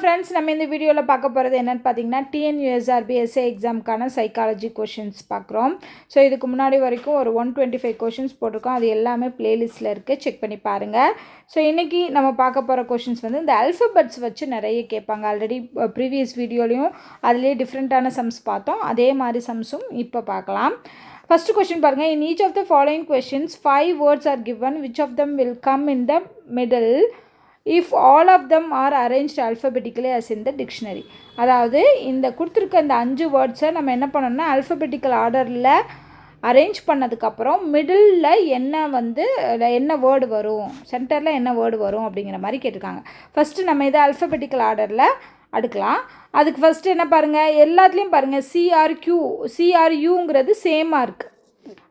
Friends, நம்ம இந்த வீடியோவில் பார்க்க போகிறது என்னென்னு பார்த்தீங்கன்னா, டிஎன்யூஎஸ்ஆர்பி எஸ்ஏ எக்ஸாமுக்கான சைக்காலஜி கொஷின்ஸ் பார்க்குறோம். ஸோ இதுக்கு முன்னாடி வரைக்கும் ஒரு 125 கொஷின்ஸ் போட்டிருக்கோம். அது எல்லாமே பிளேலிஸ்ட்டில் இருக்குது, செக் பண்ணி பாருங்கள். ஸோ இன்றைக்கி நம்ம பார்க்க போகிற கொஷின்ஸ் வந்து இந்த ஆல்ஃபபெட்ஸ் வச்சு நிறைய கேட்பாங்க. ஆல்ரெடி ப்ரீவியஸ் வீடியோலையும் அதுலேயே டிஃப்ரெண்ட்டான சம்ஸ் பார்த்தோம். அதே மாதிரி சம்ஸும் இப்போ பார்க்கலாம். ஃபஸ்ட்டு கொஷின் பாருங்கள். In each of the following questions 5 words are given. Which of them will come in the middle if all of them are arranged alphabetically as in the dictionary. அதாவது இந்த கொடுத்துருக்க இந்த 5 வேர்ட்ஸை நம்ம என்ன பண்ணோம்னா ஆல்ஃபபெட்டிக்கல் ஆர்டரில் arrange பண்ணதுக்கப்புறம் மிடில் என்ன வேர்டு வரும், சென்டரில் என்ன வேர்டு வரும் அப்படிங்கிற மாதிரி கேட்டிருக்காங்க. ஃபஸ்ட்டு நம்ம இதை ஆல்ஃபபெட்டிக்கல் ஆர்டரில் அடுக்கலாம். அதுக்கு ஃபஸ்ட்டு என்ன பாருங்கள், எல்லாத்துலேயும் பாருங்கள் சிஆர்யூங்கிறது சேமாக இருக்குது.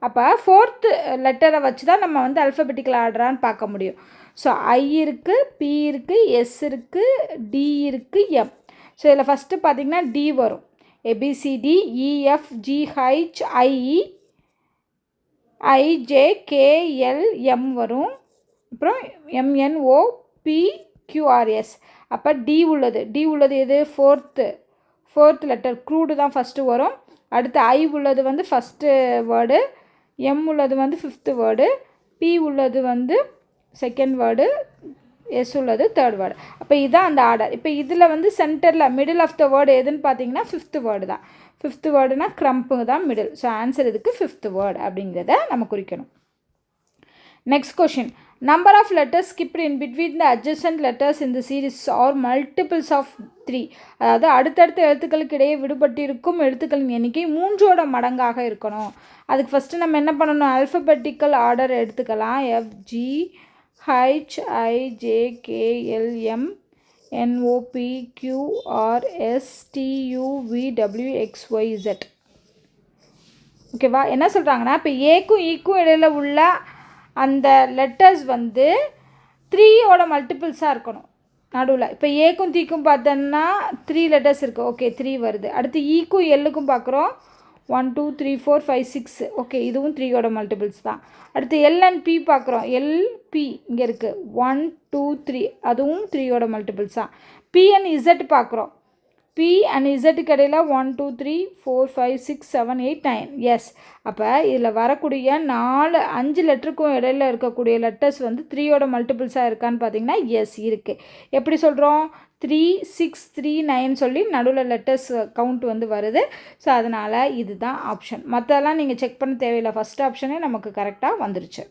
அப்போ 4th லெட்டரை வச்சு தான் நம்ம ஆல்ஃபபெட்டிக்கல் ஆர்டரான்னு பார்க்க முடியும். ஸோ ஐ இருக்குது, பி இருக்குது, எஸ் இருக்குது, டி இருக்குது, எம். ஸோ இதில் ஃபஸ்ட்டு பார்த்திங்கன்னா டி வரும். ஏபிசிடி இஎஃப்ஜிஹெச் ஐஜேகேஎல்எம் வரும். அப்புறம் எம்என்ஓ பிக்யூஆர்எஸ். அப்போ டி உள்ளது எது? ஃபோர்த் லெட்டர் க்ரூடு தான் ஃபஸ்ட்டு வரும். அடுத்து ஐ உள்ளது ஃபஸ்ட்டு வேர்டு, எம் உள்ளது 5th வேர்டு, பி உள்ளது செகண்ட் வேர்டு, எஸ் உள்ளது தேர்ட் வேர்டு. அப்போ இதுதான் அந்த ஆர்டர். இப்போ இதில் சென்டரில் மிடில் ஆஃப் த வேர்டு எதுன்னு பார்த்தீங்கன்னா 5th வேர்டு தான். 5th வேர்டுனா க்ரம்ப்புங்க தான் மிடில். ஸோ ஆன்சர் இதுக்கு 5th வேர்டு அப்படிங்கிறத நம்ம குறிக்கணும். Next question. Number of letters skipped in between the adjacent letters இந்த சீரீஸ் ஆர் மல்டிபிள்ஸ் ஆஃப் 3. அதாவது அடுத்தடுத்த எழுத்துக்களுக்கு இடையே விடுபட்டிருக்கும் எழுத்துக்களின் எண்ணிக்கை 3ஓட மடங்காக இருக்கணும். அதுக்கு ஃபஸ்ட்டு நம்ம என்ன பண்ணணும், ஆல்ஃபபெட்டிக்கல் ஆர்டர் எடுத்துக்கலாம். FG HIJKLM NOPQRSTUVWXYZ. ஓகேவா? என்ன சொல்கிறாங்கன்னா, இப்போ ஏக்கும் ஈக்கும் இடையில் உள்ள அந்த லெட்டர்ஸ் 3ஓட மல்டிபிள்ஸாக இருக்கணும் நடுவில். இப்போ ஏக்கும் தீக்கும் பார்த்தோன்னா 3 லெட்டர்ஸ் இருக்குது. ஓகே, 3 வருது. அடுத்து ஈக்கும் எல்லுக்கும் பார்க்குறோம். 1 2 3 4 5 6. ஓகே, இதுவும் 3ஓட மல்டிபிள்ஸ் தான். அடுத்து எல் அண்ட் பி பார்க்குறோம். எல்பி இங்கே இருக்குது. 1 2 3, அதுவும் 3ஓட மல்டிபிள்ஸ் தான். பி அண்ட் இசட் பார்க்குறோம். பி அண்ட் இசட்டுக்கு இடையில் 1 2 3 4 5 6 7 8 9. எஸ். அப்போ இதில் வரக்கூடிய 5 லெட்டருக்கும் இடையில் இருக்கக்கூடிய லெட்டர்ஸ் 3ஓட மல்டிபிள்ஸாக இருக்கான்னு பார்த்தீங்கன்னா எஸ் இருக்குது. எப்படி சொல்கிறோம்? 3 6 3 9 சொல்லி நடுவில் லெட்டர்ஸ் கவுண்ட் வருது. ஸோ அதனால் இதுதான் ஆப்ஷன். மற்றெல்லாம் நீங்கள் செக் பண்ண தேவையில்லை. ஃபஸ்ட் ஆப்ஷனே நமக்கு கரெக்டாக வந்துருச்சு.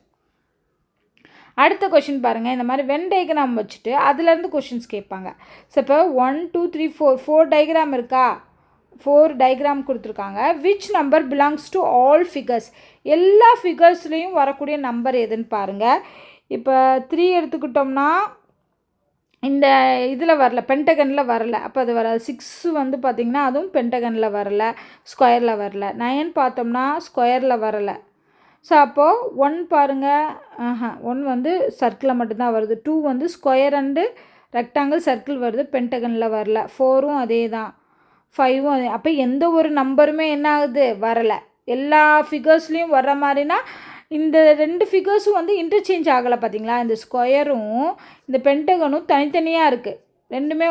அடுத்த கொஷின் பாருங்கள். இந்த மாதிரி வென் டயக்ராம் வச்சுட்டு அதுலேருந்து கொஷின்ஸ் கேட்பாங்க. ஸோ இப்போ 1 2 3 4 டயக்ராம் இருக்கா? 4 டயக்ராம் கொடுத்துருக்காங்க. Which number belongs to all figures? எல்லா ஃபிகர்ஸ்லேயும் வரக்கூடிய நம்பர் எதுன்னு பாருங்கள். இப்போ 3 எடுத்துக்கிட்டோம்னா இந்த இதில் வரல, பென்டகனில் வரல. அப்போ அது வராது. 6 பார்த்திங்கன்னா அதுவும் பென்டகனில் வரல, ஸ்கொயரில் வரல. 9 பார்த்தோம்னா ஸ்கொயரில் வரலை. ஸோ அப்போது 1 பாருங்கள், 1 சர்க்கிளில் மட்டும்தான் வருது. 2 ஸ்கொயர் அண்டு ரெக்டாங்கிள் சர்க்கிள் வருது, பென்டகனில் வரல. 4ம் அதே தான், 5ம் அதே. அப்போ எந்த ஒரு நம்பருமே என்ன ஆகுது? வரலை. எல்லா ஃபிகர்ஸ்லேயும் வர்ற மாதிரினா இந்த 2 ஃபிகர்ஸும் இன்டர்சேஞ்ச் ஆகலை. பார்த்தீங்களா? இந்த ஸ்கொயரும் இந்த பென்டகனும் தனித்தனியாக இருக்குது. ரெண்டுமே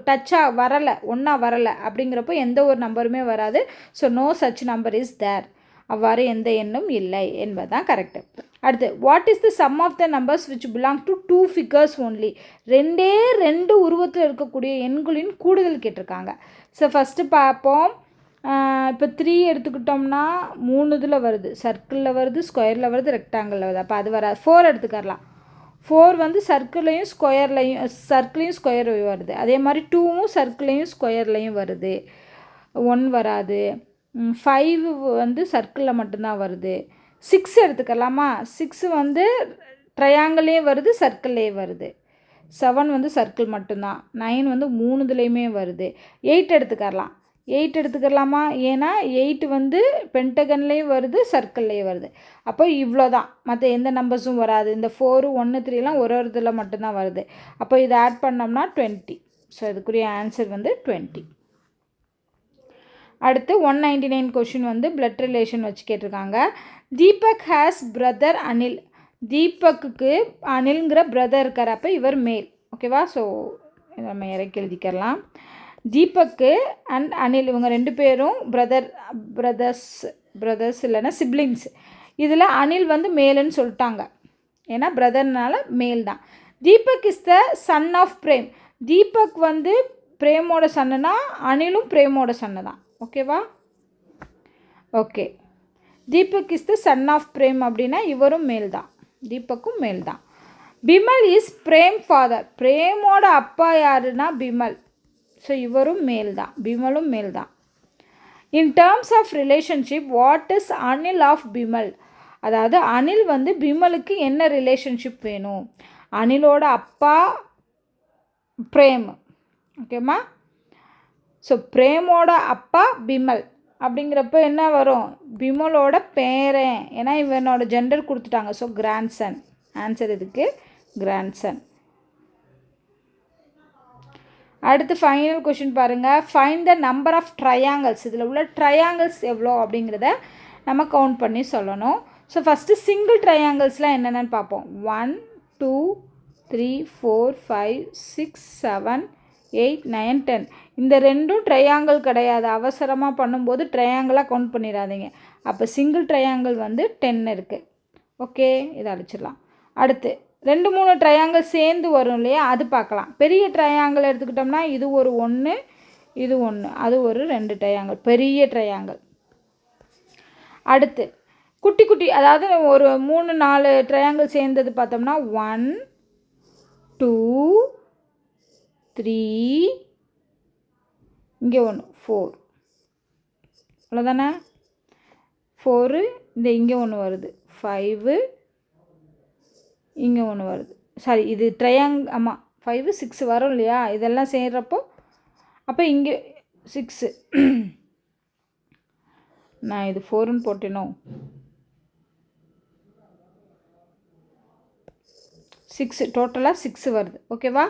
டச்சாக வரலை, ஒன்றா வரலை. அப்படிங்கிறப்போ எந்த ஒரு நம்பருமே வராது. So no such number is there. அவ்வாறு எந்த எண்ணும் இல்லை என்பது தான் கரெக்டு. அடுத்து, what is the sum of the numbers which belong to 2 figures only? 2 உருவத்தில் இருக்கக்கூடிய எண்களின் கூடுதல் கேட்டிருக்காங்க. ஸோ ஃபஸ்ட்டு பார்ப்போம். இப்போ 3 எடுத்துக்கிட்டோம்னா 3 இதில் வருது, சர்க்கிளில் வருது, ஸ்கொயரில் வருது, ரெக்டாங்கிளில் வருது. அப்போ அது வராது. 4 எடுத்துக்கலாம். 4 சர்க்கிளையும் ஸ்கொயர்லையும் வருது. அதே மாதிரி 2வும் சர்க்கிளையும் ஸ்கொயர்லையும் வருது. 1 வராது. 5 சர்க்கிளில் மட்டும்தான் வருது. 6 எடுத்துக்கலாமா? 6 ட்ரையாங்கிள்லேயும் வருது, சர்க்கிள்லேயும் வருது. 7 சர்க்கிள் மட்டும்தான். 9 3 இதுலேயுமே வருது. 8 எடுத்துக்கலாம். 8 எடுத்துக்கலாமா? ஏன்னா 8 பென்டகன்லேயும் வருது, சர்க்கிள்லேயும் வருது. அப்போ இவ்வளோ தான், மற்ற எந்த நம்பர்ஸும் வராது. இந்த 4 1 3லாம் ஒரு இதில் மட்டும்தான் வருது. அப்போ இதை ஆட் பண்ணோம்னா 20. ஸோ இதுக்குரிய ஆன்சர் 20. அடுத்து 199 கொஷின் பிளட் ரிலேஷன் வச்சு கேட்டிருக்காங்க. Deepak has brother Anil. தீபக்குக்கு அனில்ங்கிற பிரதர் இருக்கார். அப்போ இவர் மேல். ஓகேவா? ஸோ இதை நம்ம இறக்கி எழுதிக்கலாம். தீபக்கு அண்ட் அனில் இவங்க 2 பேரும் பிரதர்ஸ் இல்லைன்னா சிப்ளிங்ஸ். இதில் அனில் வந்து மேலுன்னு சொல்லிட்டாங்க, ஏன்னா பிரதர்னால மேல் தான். Deepak is the son of Prem. Deepak வந்து பிரேமோட சன்னுனா அனிலும் பிரேமோட சன்னு தான். ஓகேவா? Okay. Deepak is the son of Prem அப்படின்னா இவரும் மேல் தான், தீபக்கும் மேல் தான். Bimal is Prem father. பிரேமோட அப்பா யாருன்னா பிமல். ஸோ இவரும் மேல் தான், பிமலும் மேல் தான். In terms of relationship what is Anil of Bimal. அதாவது அனில் வந்து பிமலுக்கு என்ன ரிலேஷன்ஷிப் வேணும்? அனிலோட அப்பா பிரேம். ஓகேம்மா? ஸோ பிரேமோட அப்பா பிமல் அப்படிங்கிறப்ப என்ன வரும்? பிமலோட பேரன். ஏன்னா இவனோட ஜெண்டர் கொடுத்துட்டாங்க. So grandson. ஆன்சர் இதுக்கு கிராண்ட்சன். அடுத்து ஃபைனல் கொஷின் பாருங்கள். Find the number of triangles. இதில் உள்ள ட்ரையாங்கிள்ஸ் எவ்வளோ அப்படிங்கிறத நம்ம கவுண்ட் பண்ணி சொல்லணும். ஸோ ஃபஸ்ட்டு சிங்கிள் ட்ரையாங்கிள்ஸ்லாம் என்னென்னு பார்ப்போம். 1 2 3 4 5 6 7 8 9 10. இந்த ரெண்டும் ட்ரையாங்கிள் கிடையாது. அவசரமாக பண்ணும்போது ட்ரையாங்கிளாக கவுண்ட் பண்ணிடாதீங்க. அப்போ சிங்கிள் ட்ரையாங்கிள் வந்து 10 இருக்குது. ஓகே, இதை அடிச்சிடலாம். அடுத்து 2 3 ட்ரையாங்கிள் சேர்ந்து வரும் இல்லையா, அது பார்க்கலாம். பெரிய ட்ரையாங்கிள் எடுத்துக்கிட்டோம்னா இது ஒரு 1, இது 1, அது ஒரு 2 ட்ரையாங்கிள், பெரிய ட்ரையாங்கிள். அடுத்து குட்டி குட்டி, அதாவது ஒரு 3 4 ட்ரையாங்கிள் சேர்ந்தது பார்த்தோம்னா 1 2 3, இங்கே 1 4, அவ்வளோதானே? 4, இந்த இங்கே 1 வருது 5, இங்கே 1 வருது. சாரி, இது ஆமாம் 5 6 வரும் இல்லையா, இதெல்லாம் சேர்கிறப்போ அப்போ இங்கே 6. நான் இது 4ன்னு போட்டேனோ? 6, டோட்டலாக 6 வருது. ஓகேவா?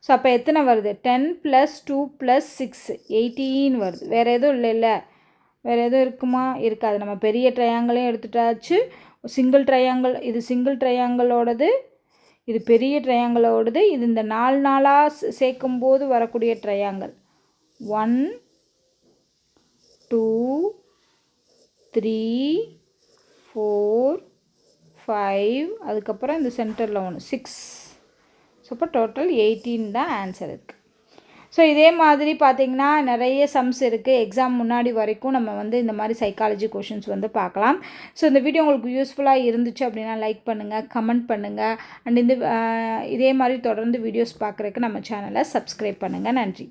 ஸோ அப்போ எத்தனை வருது? 10 + 2 + 6 18 வருது. வேறு எதுவும் இல்லைல்ல? வேறு எதுவும் இருக்குமா? இருக்காது. நம்ம பெரிய ட்ரையாங்கிளையும் எடுத்துட்டாச்சு. சிங்கிள் ட்ரையாங்கிள், இது சிங்கிள் ட்ரையாங்கிளோடது, இது பெரிய ட்ரையாங்கிளோடது, இது இந்த 4 4ஆக சேர்க்கும்போது வரக்கூடிய ட்ரையாங்கிள். 1 2 3 4 5, அதுக்கப்புறம் இந்த சென்டரில் 1 6. ஸோ இப்போ டோட்டல் 18 தான் ஆன்சர் இருக்குது. ஸோ இதே மாதிரி பார்த்திங்கன்னா நிறைய சம்ஸ் இருக்குது. எக்ஸாம் முன்னாடி வரைக்கும் நம்ம வந்து இந்த மாதிரி சைக்காலஜி கொஷின்ஸ் வந்து பார்க்கலாம். ஸோ இந்த வீடியோ உங்களுக்கு யூஸ்ஃபுல்லாக இருந்துச்சு அப்படின்னா லைக் பண்ணுங்கள், கமெண்ட் பண்ணுங்கள். அண்ட் இதே மாதிரி தொடர்ந்து வீடியோஸ் பார்க்குறதுக்கு நம்ம சேனலை சப்ஸ்கிரைப் பண்ணுங்கள். நன்றி.